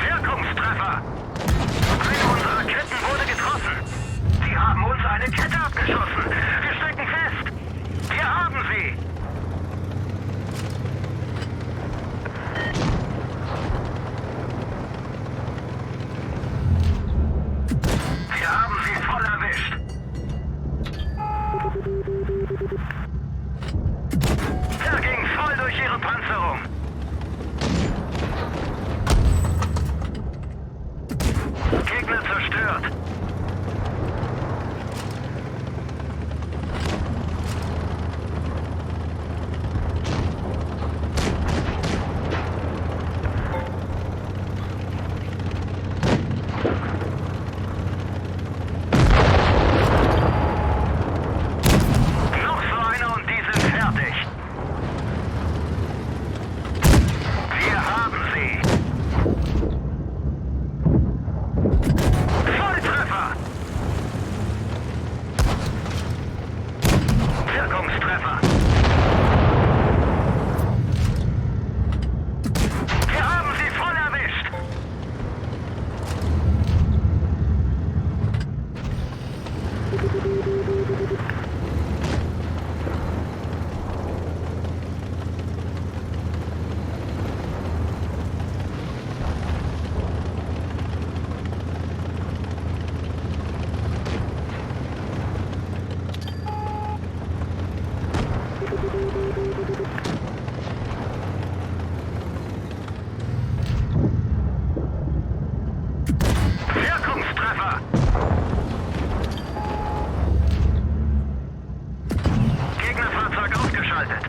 Wirkungstreffer! Eine unserer Ketten wurde getroffen. Sie haben uns eine Kette abgeschossen. Wir stecken fest. Wir haben sie. Wir haben sie voll erwischt. Er ging voll durch ihre Panzerung. Gegner zerstört. Noch so einer und die sind fertig. Wir haben sie. Volltreffer! Wirkungstreffer! Wir haben sie voll erwischt! Wirkungstreffer! Gegnerfahrzeug ausgeschaltet.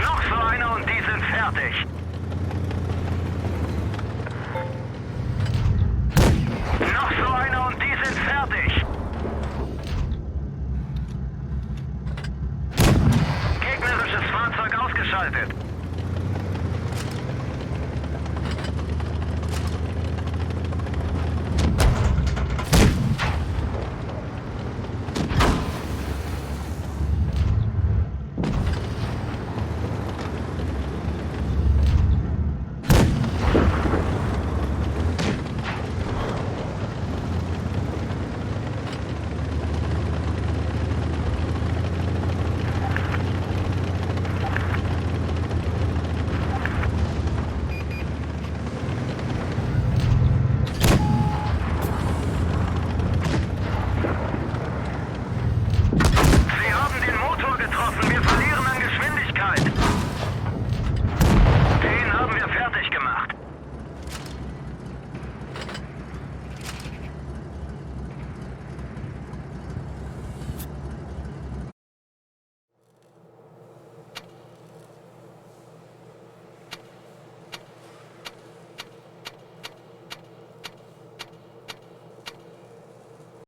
Noch so einer und die sind fertig. Noch so einer und die sind fertig. Gegnerisches Fahrzeug ausgeschaltet.